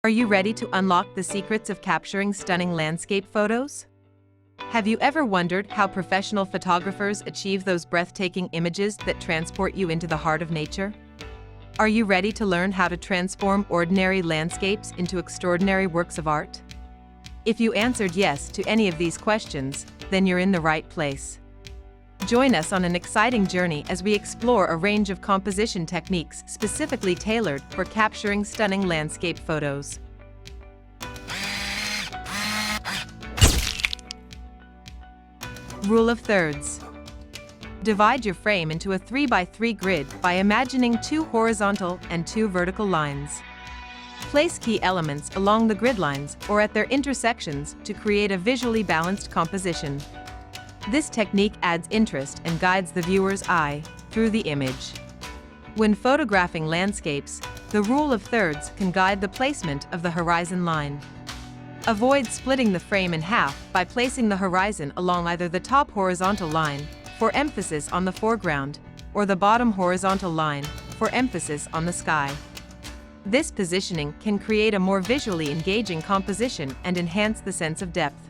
Are you ready to unlock the secrets of capturing stunning landscape photos? Have you ever wondered how professional photographers achieve those breathtaking images that transport you into the heart of nature? Are you ready to learn how to transform ordinary landscapes into extraordinary works of art? If you answered yes to any of these questions, then you're in the right place. Join us on an exciting journey as we explore a range of composition techniques specifically tailored for capturing stunning landscape photos. Rule of thirds. Divide your frame into a 3x3 grid by imagining 2 horizontal and 2 vertical lines. Place key elements along the grid lines or at their intersections to create a visually balanced composition. This technique adds interest and guides the viewer's eye through the image. When photographing landscapes, the rule of thirds can guide the placement of the horizon line. Avoid splitting the frame in half by placing the horizon along either the top horizontal line, for emphasis on the foreground, or the bottom horizontal line, for emphasis on the sky. This positioning can create a more visually engaging composition and enhance the sense of depth.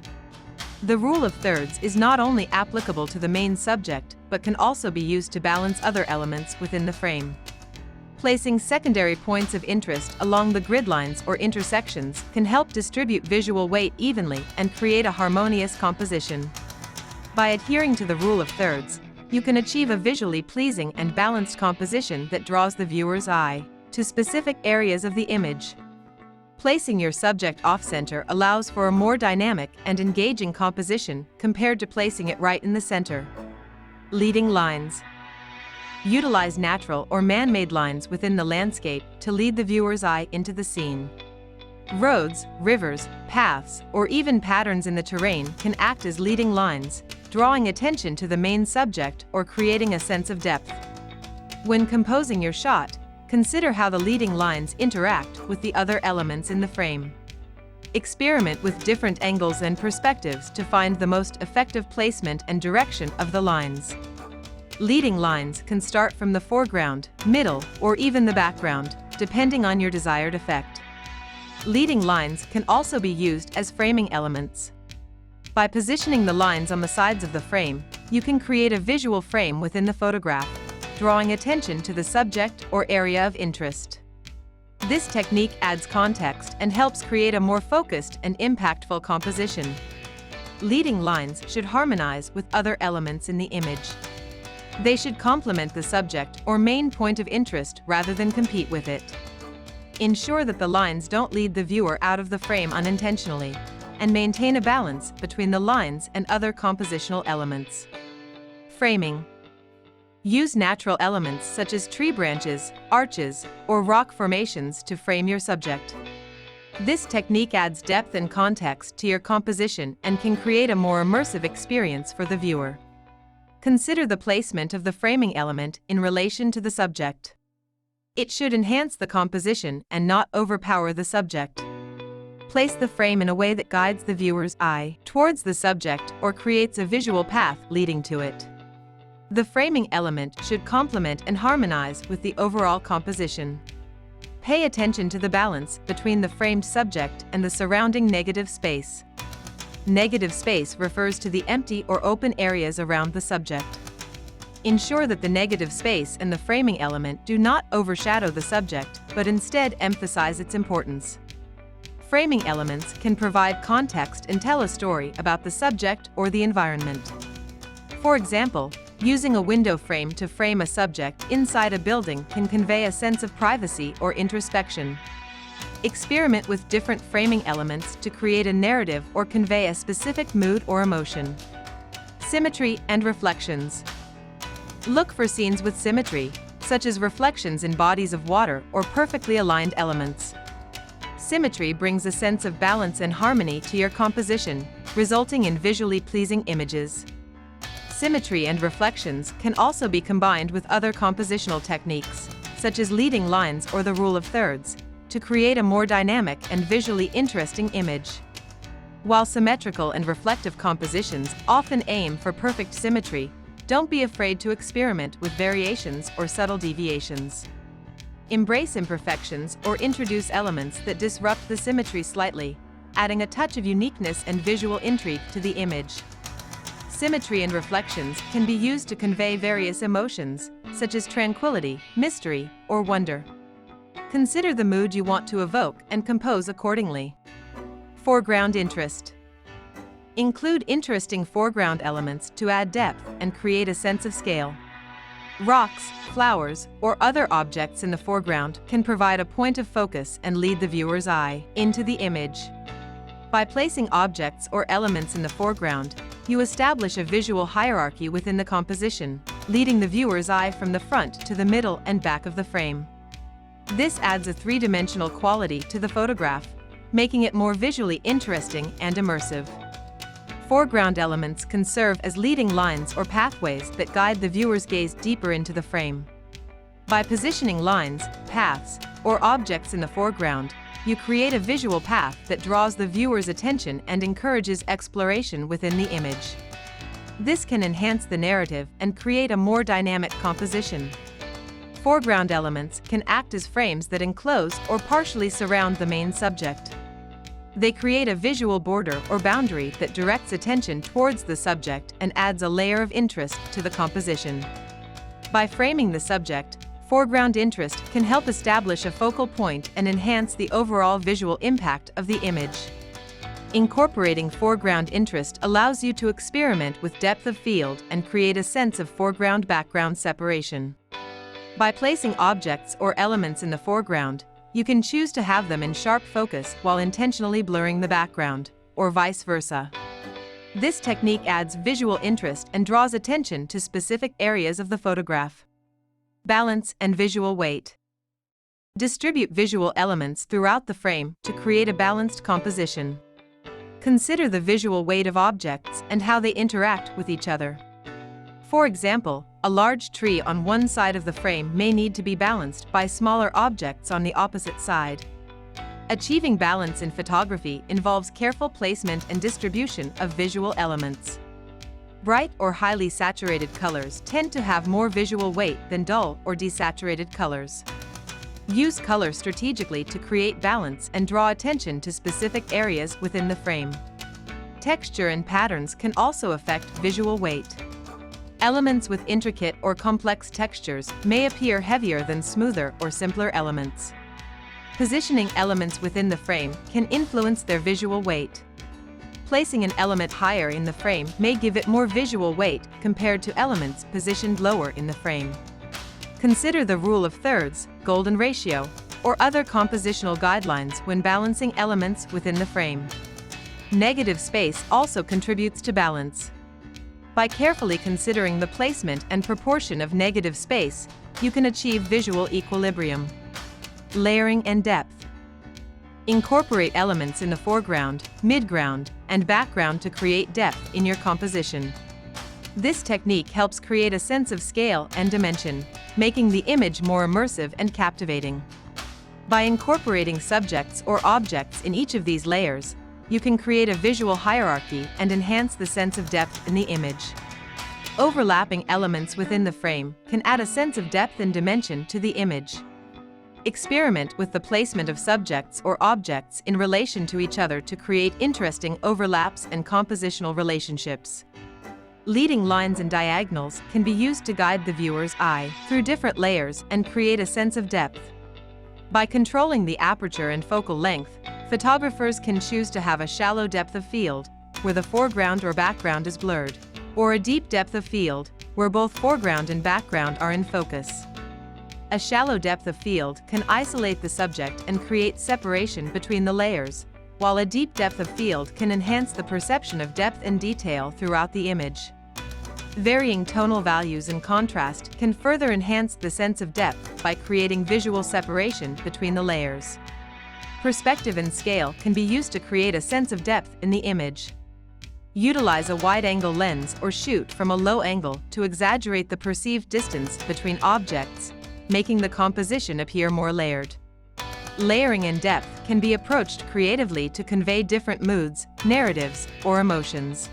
The rule of thirds is not only applicable to the main subject, but can also be used to balance other elements within the frame. Placing secondary points of interest along the grid lines or intersections can help distribute visual weight evenly and create a harmonious composition. By adhering to the rule of thirds, you can achieve a visually pleasing and balanced composition that draws the viewer's eye to specific areas of the image. Placing your subject off-center allows for a more dynamic and engaging composition compared to placing it right in the center. Leading lines. Utilize natural or man-made lines within the landscape to lead the viewer's eye into the scene. Roads, rivers, paths, or even patterns in the terrain can act as leading lines, drawing attention to the main subject or creating a sense of depth. When composing your shot, consider how the leading lines interact with the other elements in the frame. Experiment with different angles and perspectives to find the most effective placement and direction of the lines. Leading lines can start from the foreground, middle, or even the background, depending on your desired effect. Leading lines can also be used as framing elements. By positioning the lines on the sides of the frame, you can create a visual frame within the photograph, drawing attention to the subject or area of interest. This technique adds context and helps create a more focused and impactful composition. Leading lines should harmonize with other elements in the image. They should complement the subject or main point of interest rather than compete with it. Ensure that the lines don't lead the viewer out of the frame unintentionally, and maintain a balance between the lines and other compositional elements. Framing. Use natural elements such as tree branches, arches, or rock formations to frame your subject. This technique adds depth and context to your composition and can create a more immersive experience for the viewer. Consider the placement of the framing element in relation to the subject. It should enhance the composition and not overpower the subject. Place the frame in a way that guides the viewer's eye towards the subject or creates a visual path leading to it. The framing element should complement and harmonize with the overall composition. Pay attention to the balance between the framed subject and the surrounding negative space. Negative space refers to the empty or open areas around the subject. Ensure that the negative space and the framing element do not overshadow the subject, but instead emphasize its importance. Framing elements can provide context and tell a story about the subject or the environment. For example, using a window frame to frame a subject inside a building can convey a sense of privacy or introspection. Experiment with different framing elements to create a narrative or convey a specific mood or emotion. Symmetry and reflections. Look for scenes with symmetry, such as reflections in bodies of water or perfectly aligned elements. Symmetry brings a sense of balance and harmony to your composition, resulting in visually pleasing images. Symmetry and reflections can also be combined with other compositional techniques, such as leading lines or the rule of thirds, to create a more dynamic and visually interesting image. While symmetrical and reflective compositions often aim for perfect symmetry, don't be afraid to experiment with variations or subtle deviations. Embrace imperfections or introduce elements that disrupt the symmetry slightly, adding a touch of uniqueness and visual intrigue to the image. Symmetry and reflections can be used to convey various emotions, such as tranquility, mystery, or wonder. Consider the mood you want to evoke and compose accordingly. Foreground interest. Include interesting foreground elements to add depth and create a sense of scale. Rocks, flowers, or other objects in the foreground can provide a point of focus and lead the viewer's eye into the image. By placing objects or elements in the foreground, you establish a visual hierarchy within the composition, leading the viewer's eye from the front to the middle and back of the frame. This adds a three-dimensional quality to the photograph, making it more visually interesting and immersive. Foreground elements can serve as leading lines or pathways that guide the viewer's gaze deeper into the frame. By positioning lines, paths, or objects in the foreground, you create a visual path that draws the viewer's attention and encourages exploration within the image. This can enhance the narrative and create a more dynamic composition. Foreground elements can act as frames that enclose or partially surround the main subject. They create a visual border or boundary that directs attention towards the subject and adds a layer of interest to the composition. By framing the subject, foreground interest can help establish a focal point and enhance the overall visual impact of the image. Incorporating foreground interest allows you to experiment with depth of field and create a sense of foreground-background separation. By placing objects or elements in the foreground, you can choose to have them in sharp focus while intentionally blurring the background, or vice versa. This technique adds visual interest and draws attention to specific areas of the photograph. Balance and visual weight. Distribute visual elements throughout the frame to create a balanced composition. Consider the visual weight of objects and how they interact with each other. For example, a large tree on one side of the frame may need to be balanced by smaller objects on the opposite side. Achieving balance in photography involves careful placement and distribution of visual elements. Bright or highly saturated colors tend to have more visual weight than dull or desaturated colors. Use color strategically to create balance and draw attention to specific areas within the frame. Texture and patterns can also affect visual weight. Elements with intricate or complex textures may appear heavier than smoother or simpler elements. Positioning elements within the frame can influence their visual weight. Placing an element higher in the frame may give it more visual weight compared to elements positioned lower in the frame. Consider the rule of thirds, golden ratio, or other compositional guidelines when balancing elements within the frame. Negative space also contributes to balance. By carefully considering the placement and proportion of negative space, you can achieve visual equilibrium. Layering and depth. Incorporate elements in the foreground, midground, and background to create depth in your composition. This technique helps create a sense of scale and dimension, making the image more immersive and captivating. By incorporating subjects or objects in each of these layers, you can create a visual hierarchy and enhance the sense of depth in the image. Overlapping elements within the frame can add a sense of depth and dimension to the image. Experiment with the placement of subjects or objects in relation to each other to create interesting overlaps and compositional relationships. Leading lines and diagonals can be used to guide the viewer's eye through different layers and create a sense of depth. By controlling the aperture and focal length, photographers can choose to have a shallow depth of field, where the foreground or background is blurred, or a deep depth of field, where both foreground and background are in focus. A shallow depth of field can isolate the subject and create separation between the layers, while a deep depth of field can enhance the perception of depth and detail throughout the image. Varying tonal values and contrast can further enhance the sense of depth by creating visual separation between the layers. Perspective and scale can be used to create a sense of depth in the image. Utilize a wide-angle lens or shoot from a low angle to exaggerate the perceived distance between objects, making the composition appear more layered. Layering and depth can be approached creatively to convey different moods, narratives, or emotions.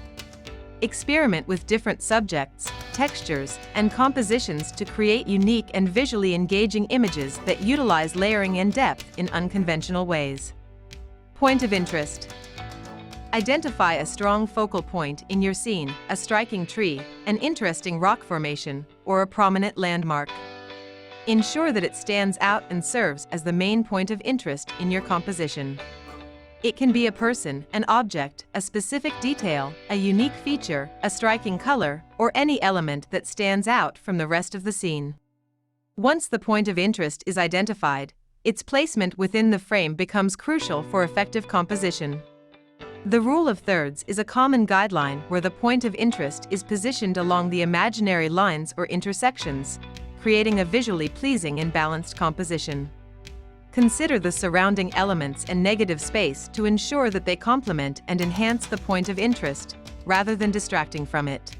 Experiment with different subjects, textures, and compositions to create unique and visually engaging images that utilize layering and depth in unconventional ways. Point of interest. Identify a strong focal point in your scene, a striking tree, an interesting rock formation, or a prominent landmark. Ensure that it stands out and serves as the main point of interest in your composition. It can be a person, an object, a specific detail, a unique feature, a striking color, or any element that stands out from the rest of the scene. Once the point of interest is identified, its placement within the frame becomes crucial for effective composition. The rule of thirds is a common guideline where the point of interest is positioned along the imaginary lines or intersections, creating a visually pleasing and balanced composition. Consider the surrounding elements and negative space to ensure that they complement and enhance the point of interest, rather than distracting from it.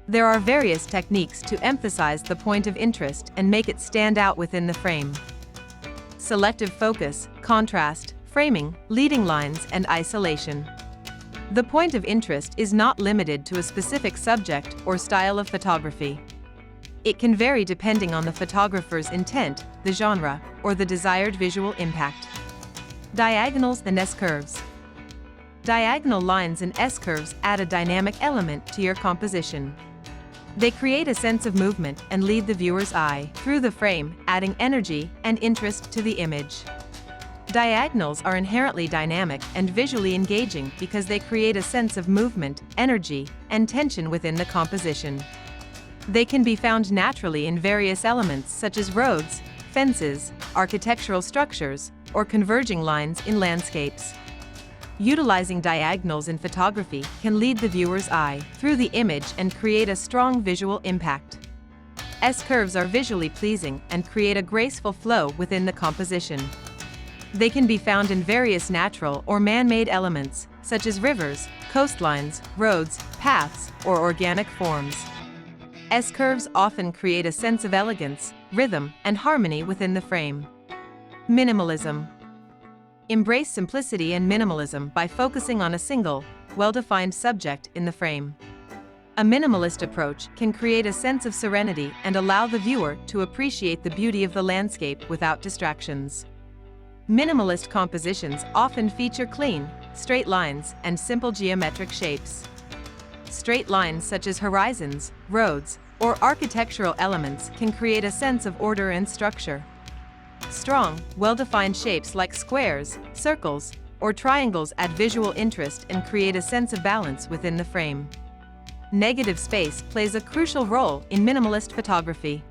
There are various techniques to emphasize the point of interest and make it stand out within the frame. Selective focus, contrast, framing, leading lines, and isolation. The point of interest is not limited to a specific subject or style of photography. It can vary depending on the photographer's intent, the genre, or the desired visual impact. Diagonals and S-curves. Diagonal lines and S-curves add a dynamic element to your composition. They create a sense of movement and lead the viewer's eye through the frame, adding energy and interest to the image. Diagonals are inherently dynamic and visually engaging because they create a sense of movement, energy, and tension within the composition. They can be found naturally in various elements such as roads, fences, architectural structures, or converging lines in landscapes. Utilizing diagonals in photography can lead the viewer's eye through the image and create a strong visual impact. S-curves are visually pleasing and create a graceful flow within the composition. They can be found in various natural or man-made elements, such as rivers, coastlines, roads, paths, or organic forms. S-curves often create a sense of elegance, rhythm, and harmony within the frame. Minimalism. Embrace simplicity and minimalism by focusing on a single, well-defined subject in the frame. A minimalist approach can create a sense of serenity and allow the viewer to appreciate the beauty of the landscape without distractions. Minimalist compositions often feature clean, straight lines and simple geometric shapes. Straight lines such as horizons, roads, or architectural elements can create a sense of order and structure. Strong, well-defined shapes like squares, circles, or triangles add visual interest and create a sense of balance within the frame. Negative space plays a crucial role in minimalist photography.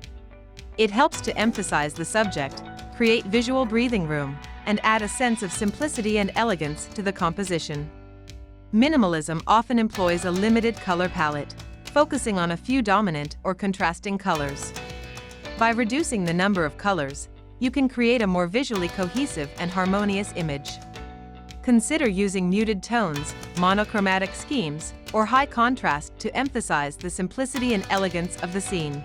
It helps to emphasize the subject, create visual breathing room, and add a sense of simplicity and elegance to the composition. Minimalism often employs a limited color palette, focusing on a few dominant or contrasting colors. By reducing the number of colors, you can create a more visually cohesive and harmonious image. Consider using muted tones, monochromatic schemes, or high contrast to emphasize the simplicity and elegance of the scene.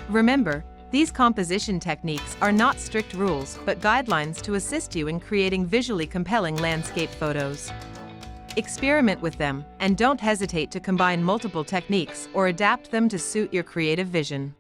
Remember, these composition techniques are not strict rules but guidelines to assist you in creating visually compelling landscape photos. Experiment with them, and don't hesitate to combine multiple techniques or adapt them to suit your creative vision.